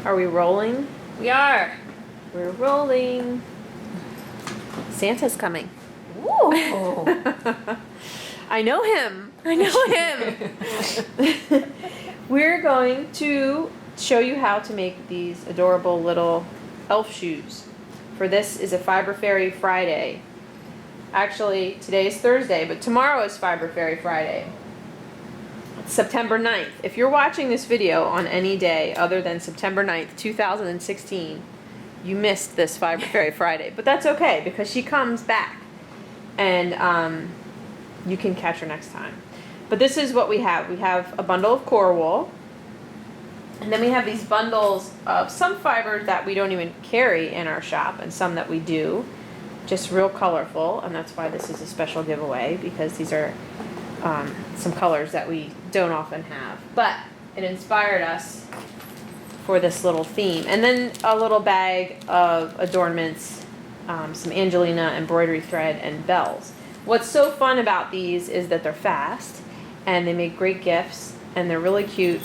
Are we rolling? We are. We're rolling. Santa's coming. Ooh. I know him. I know him. We're going to show you how to make these adorable little elf shoes. For this is a Fiber Fairy Friday. Actually, today is Thursday, but tomorrow is Fiber Fairy Friday. It's September 9th. If you're watching this video on any day other than September 9th, 2016, you missed this Fiber Fairy Friday. But that's okay, because she comes back. And you can catch her next time. But this is what we have. We have a bundle of core wool. And then we have these bundles of some fibers that we don't even carry in our shop, and some that we do. Just real colorful, and that's why this is a special giveaway, because these are some colors that we don't often have. But it inspired us for this little theme. And then a little bag of adornments, some Angelina embroidery thread, and bells. What's so fun about these is that they're fast, and they make great gifts, and they're really cute.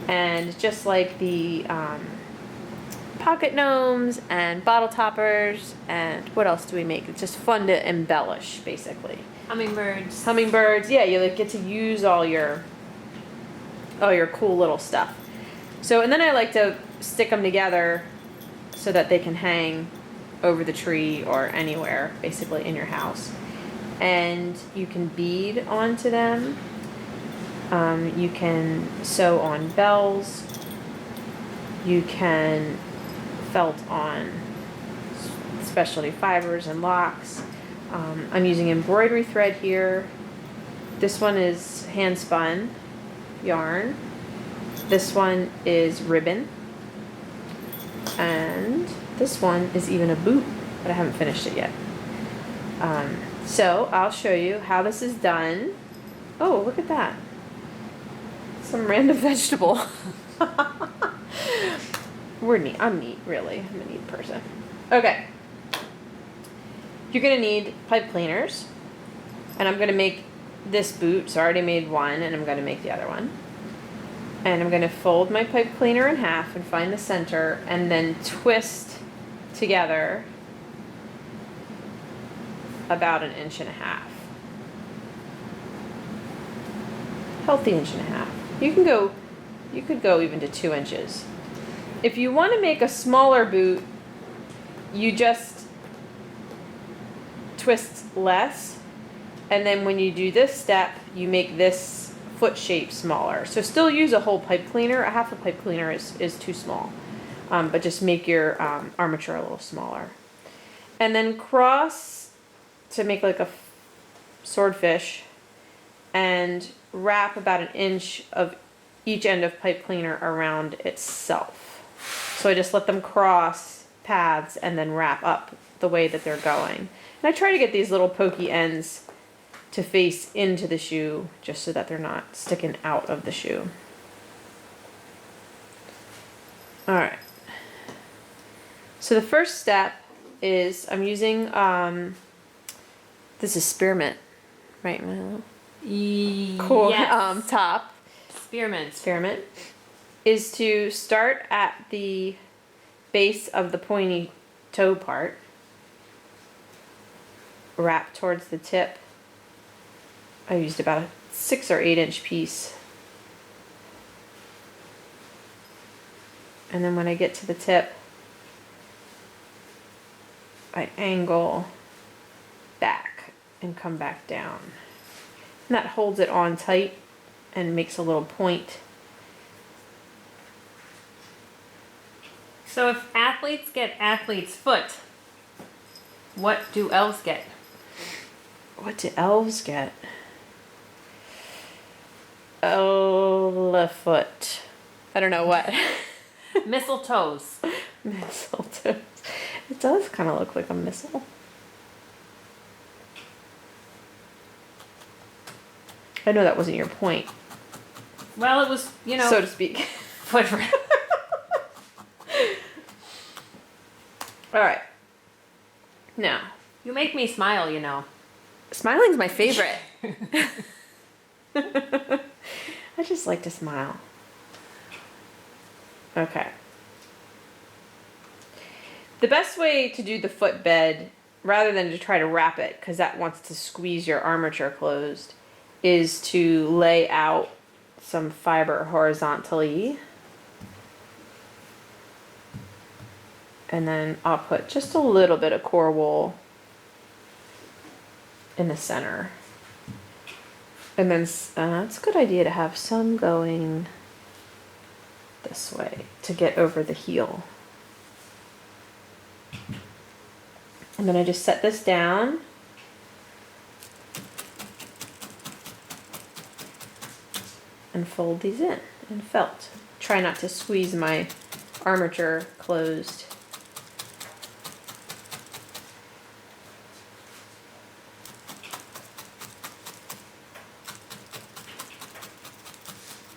And just like the pocket gnomes and bottle toppers, and what else do we make? It's just fun to embellish, basically. Hummingbirds. Hummingbirds, yeah, you like get to use all your cool little stuff. So, and then I like to stick them together so that they can hang over the tree or anywhere, basically in your house. And you can bead onto them. You can sew on bells. You can felt on specialty fibers and locks. I'm using embroidery thread here. This one is hand spun yarn. This one is ribbon. And this one is even a boot, but I haven't finished it yet. So I'll show you how this is done. Oh, look at that. Some random vegetable. We're neat. I'm neat, really. I'm a neat person. Okay. You're going to need pipe cleaners. And I'm going to make this boot. So I already made one, and I'm going to make the other one. And I'm going to fold my pipe cleaner in half and find the center, and then twist together about 1.5 inches. Healthy 1.5 inches. You could go even to 2 inches. If you want to make a smaller boot, you just twist less, and then when you do this step, you make this foot shape smaller. So still use a whole pipe cleaner. A half a pipe cleaner is too small, but just make your armature a little smaller. And then cross to make like a swordfish, and wrap about 1 inch of each end of pipe cleaner around itself. So I just let them cross paths and then wrap up the way that they're going. And I try to get these little pokey ends to face into the shoe, just so that they're not sticking out of the shoe. Alright. So the first step is I'm using, this is spearmint, right, Milo? Cool. Yes. Top. Spearmint is to start at the base of the pointy toe part, wrap towards the tip. I used about a 6 or 8 inch piece, and then when I get to the tip, I angle back and come back down. And that holds it on tight and makes a little point. So if athletes get athlete's foot, what do elves get? What do elves get? Elephant. I don't know what. Mistletoes. Mistletoes. It does kind of look like a missile. I know that wasn't your point. Well, it was, you know, so to speak. Foot. All right. Now. You make me smile, you know. Smiling's my favorite. I just like to smile. Okay. The best way to do the footbed, rather than to try to wrap it, because that wants to squeeze your armature closed, is to lay out some fiber horizontally. And then I'll put just a little bit of core wool in the center. And then it's a good idea to have some going this way to get over the heel. And then I just set this down. And fold these in felt. Try not to squeeze my armature closed.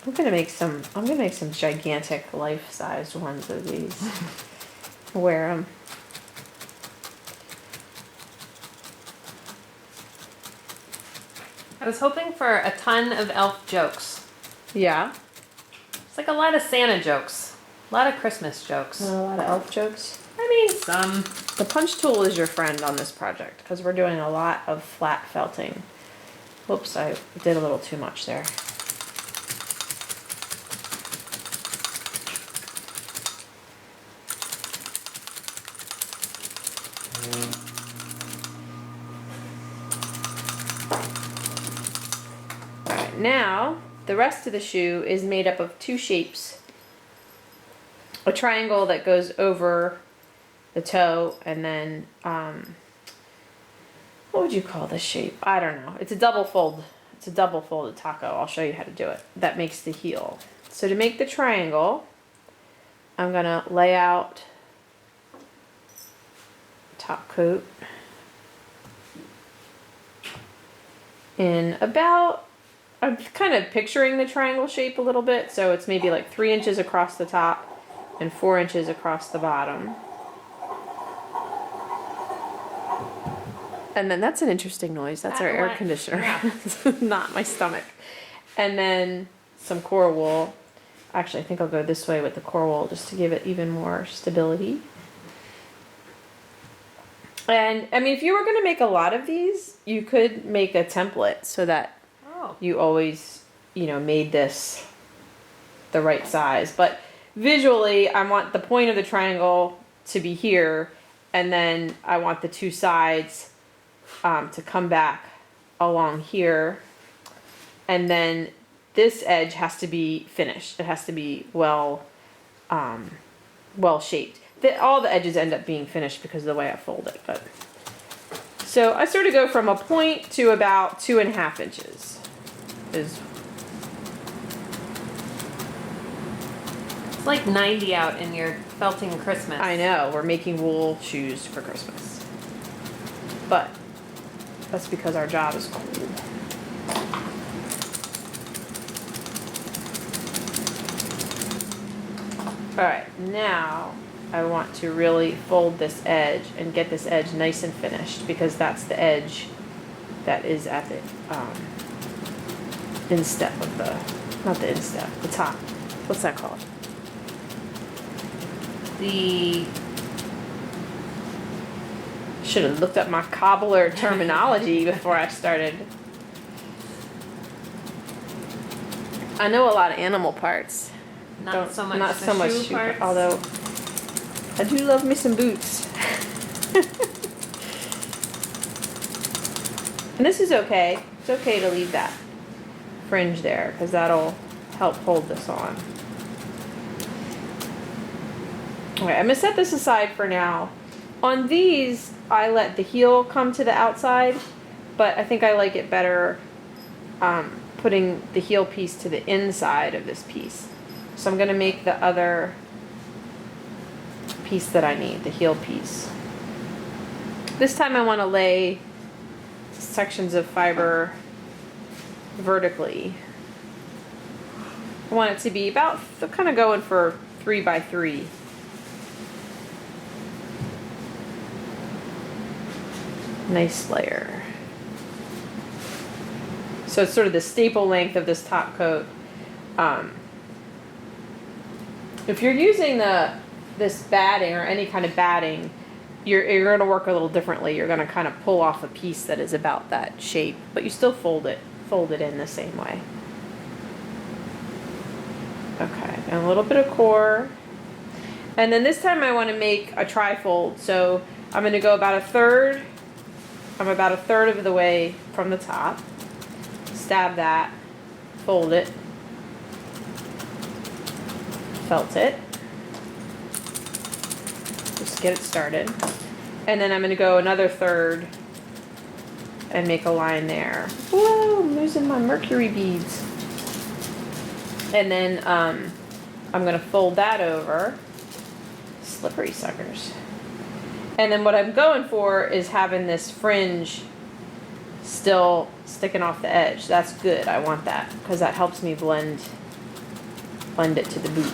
I'm gonna make some gigantic life-sized ones of these. Wear them. I was hoping for a ton of elf jokes. Yeah. It's like a lot of Santa jokes. A lot of Christmas jokes. A lot of elf jokes. I mean, some. The punch tool is your friend on this project because we're doing a lot of flat felting. Whoops, I did a little too much there. Alright, now the rest of the shoe is made up of two shapes. A triangle that goes over the toe, and then what would you call this shape? I don't know. It's a double fold. It's a double folded taco. I'll show you how to do it. That makes the heel. So to make the triangle, I'm gonna lay out top coat in about, I'm kind of picturing the triangle shape a little bit, so it's maybe like 3 inches across the top and 4 inches across the bottom. And then that's an interesting noise. That's our air conditioner, yeah. Not my stomach. And then some core wool. Actually, I think I'll go this way with the core wool just to give it even more stability. And I mean, if you were going to make a lot of these, you could make a template so that you always, you know, made this the right size. But visually, I want the point of the triangle to be here, and then I want the two sides to come back along here, and then this edge has to be finished. It has to be well shaped. All the edges end up being finished because of the way I fold it. But so I sort of go from a point to about 2.5 inches. It's like 90 out in your felting Christmas. I know, we're making wool shoes for Christmas. But that's because our job is cool. Alright, now I want to really fold this edge and get this edge nice and finished, because that's the edge that is at the instep of the, not the instep, the top. What's that called? The Should have looked up my cobbler terminology before I started. I know a lot of animal parts. not so much shoe parts. Although I do love me some boots. And this is okay. It's okay to leave that fringe there because that'll help hold this on. Okay, I'm gonna set this aside for now. On these, I let the heel come to the outside, but I think I like it better putting the heel piece to the inside of this piece. So I'm gonna make the other piece that I need, the heel piece. This time I wanna lay sections of fiber vertically. I want it to be about, kind of going for 3 by 3. Nice layer. So it's sort of the staple length of this top coat. If you're using the this batting or any kind of batting, you're going to work a little differently. You're going to kind of pull off a piece that is about that shape, but you still fold it in the same way. Okay, and a little bit of core. And then this time I want to make a trifold, so I'm going to go about a third. I'm about a third of the way from the top. Stab that, fold it, felt it. Just get it started. And then I'm going to go another third and make a line there. Whoa, I'm losing my mercury beads. And then I'm going to fold that over. Slippery suckers. And then what I'm going for is having this fringe still sticking off the edge. That's good. I want that because that helps me blend it to the boot.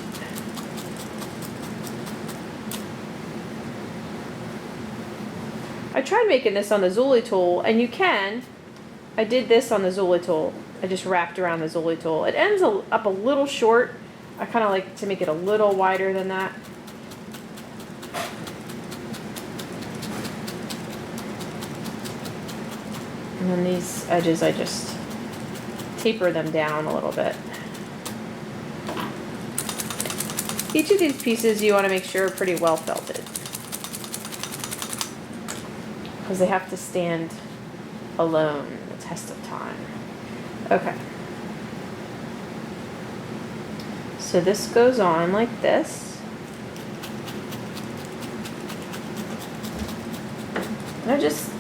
I tried making this on the Zuli tool, and you can. I did this on the Zuli tool. I just wrapped around the Zuli tool. It ends up a little short. I kind of like to make it a little wider than that. And then these edges, I just taper them down a little bit. Each of these pieces you want to make sure are pretty well felted, because they have to stand alone the test of time. Okay. So this goes on like this. And I just,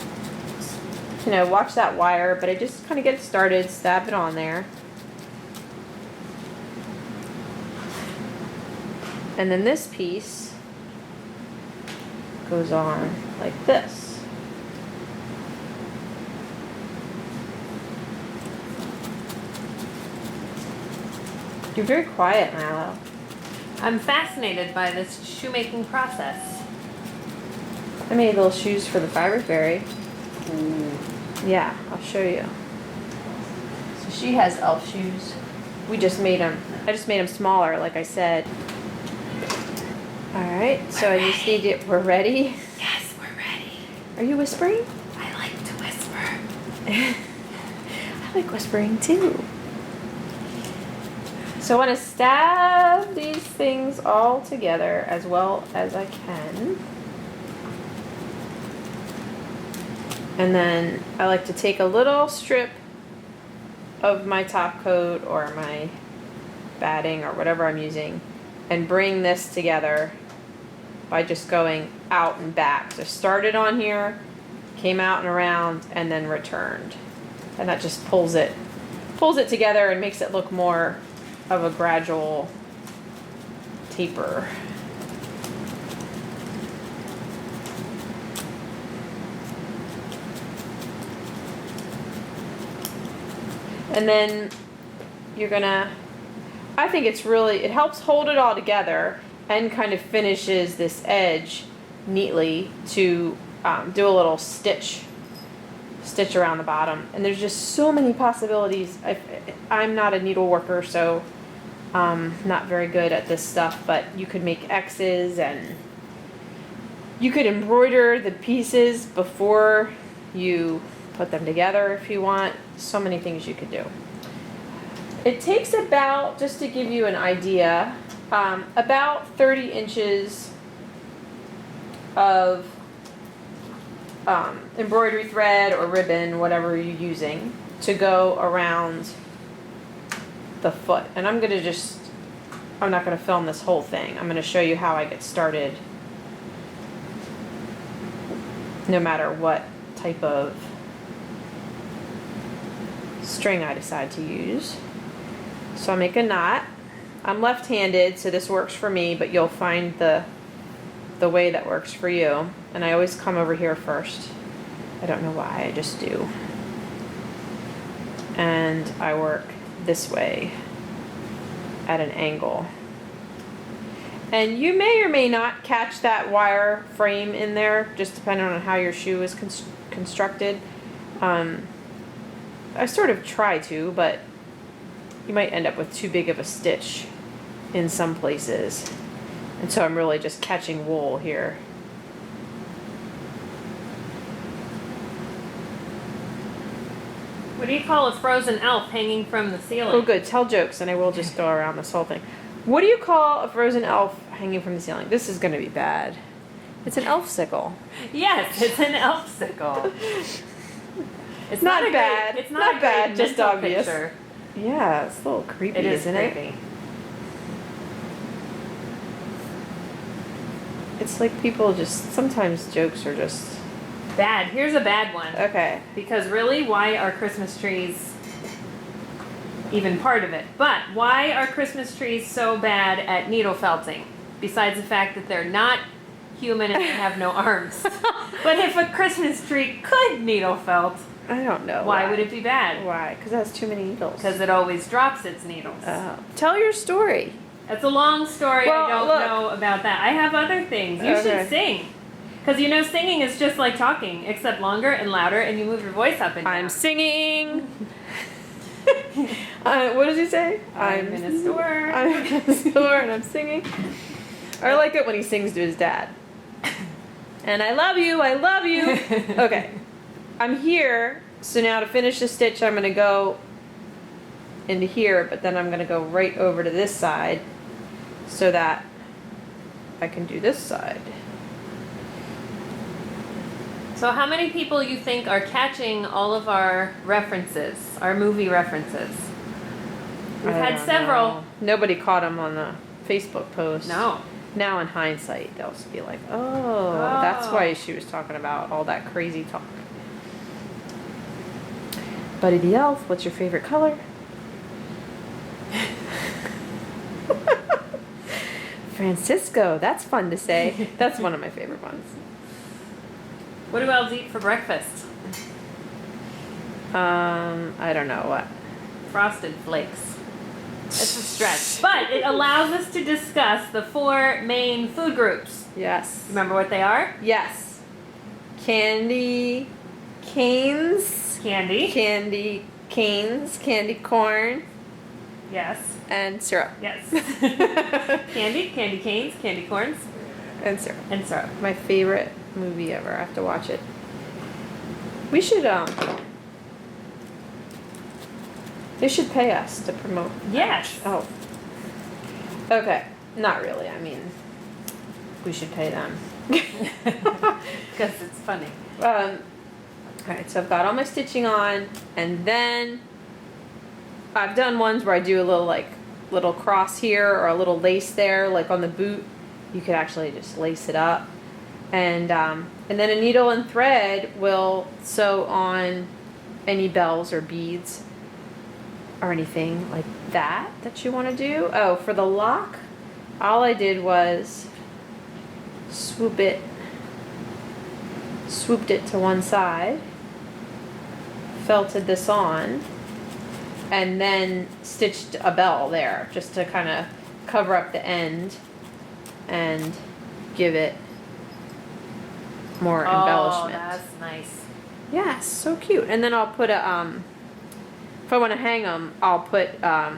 watch that wire, but I just kind of get it started, stab it on there. And then this piece goes on like this. You're very quiet, Milo. I'm fascinated by this shoemaking process. I made little shoes for the Fiber Fairy. Yeah, I'll show you. So she has elf shoes. We just made them. I just made them smaller, like I said. All right, so I just need to. We're ready. Yes, we're ready. Are you whispering? I like to whisper. I like whispering too. So I want to stab these things all together as well as I can. And then I like to take a little strip of my top coat or my batting or whatever I'm using and bring this together by just going out and back. So started on here, came out and around, and then returned. And that just pulls it together and makes it look more of a gradual taper. And then you're gonna, I think it helps hold it all together and kind of finishes this edge neatly to do a little stitch around the bottom. And there's just so many possibilities. I'm not a needle worker, so not very good at this stuff, but you could make X's and you could embroider the pieces before you put them together if you want. So many things you could do. It takes about, just to give you an idea, about 30 inches of embroidery thread or ribbon, whatever you're using, to go around the foot. And I'm not going to film this whole thing. I'm going to show you how I get started no matter what type of string I decide to use. So I'll make a knot. I'm left-handed, so this works for me, but you'll find the way that works for you. And I always come over here first. I don't know why, I just do. And I work this way at an angle. And you may or may not catch that wire frame in there, just depending on how your shoe is constructed. I sort of try to, but you might end up with too big of a stitch in some places. And so I'm really just catching wool here. What do you call a frozen elf hanging from the ceiling? Oh good, tell jokes and I will just go around this whole thing. What do you call a frozen elf hanging from the ceiling? This is gonna be bad. It's an elf sickle. Yes, it's an elf sickle. It's Not a bad. Great, it's not, Not a bad, great just mental obvious. picture. Yeah, it's a little creepy, It is isn't creepy. it? It's like people just, sometimes jokes are just... Bad. Here's a bad one. Okay. Because really, why are Christmas trees even part of it? But why are Christmas trees so bad at needle felting? Besides the fact that they're not human and they have no arms. But if a Christmas tree could needle felt, I don't know. why would it be bad? Why? Because it has too many needles. Because it always drops its needles. Tell your story. It's a long story. Well, I don't look. know about that. I have other things. You Okay. should sing. Because you know singing is just like talking, except longer and louder, and you move your voice up and down. I'm singing. What does he say? I'm in a store. I'm in a store and I'm singing. I like it when he sings to his dad. And I love you, I love you. Okay. I'm here, so now to finish the stitch, I'm going to go into here, but then I'm going to go right over to this side so that I can do this side. So how many people you think are catching all of our references, our movie references? We've I had don't several. know. Nobody caught them on the Facebook post. No. Now in hindsight, they'll be like, oh, that's why she was talking about all that crazy talk. Buddy the Elf, what's your favorite color? Francisco, that's fun to say. That's one of my favorite ones. What do elves eat for breakfast? I don't know what. Frosted Flakes. It's a stretch. But it allows us to discuss the 4 main food groups. Yes. Remember what they are? Yes. Candy canes. Candy. Candy canes. Candy corn. Yes. And syrup. Yes. Candy, candy canes, candy corns, And syrup. and syrup. My favorite movie ever. I have to watch it. We should they should pay us to promote. Yes. Oh. Okay. Not really. I mean, we should pay them. Because it's funny. Alright, so I've got all my stitching on, and then I've done ones where I do a little cross here or a little lace there, like on the boot. You could actually just lace it up. And then a needle and thread will sew on any bells or beads or anything like that you want to do. Oh, for the lock, all I did was swooped it to one side, felted this on, and then stitched a bell there just to kind of cover up the end and give it more embellishment. Oh, that's nice. Yeah, it's so cute. And then I'll put if I want to hang them, I'll put a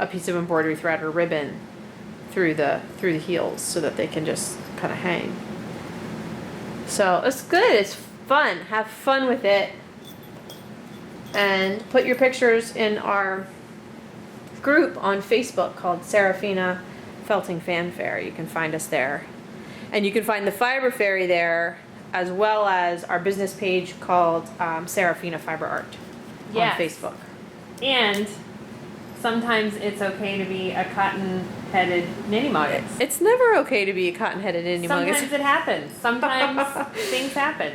piece of embroidery thread or ribbon through the heels so that they can just kind of hang. So it's good. It's fun. Have fun with it. And put your pictures in our group on Facebook called Sarafina Felting Fanfare. You can find us there. And you can find the Fiber Fairy there, as well as our business page called Sarafina Fiber Art Yes. on Facebook. And sometimes it's okay to be a cotton-headed ninny-moggus. It's never okay to be a cotton-headed ninny-moggus. Sometimes it happens. Sometimes things happen.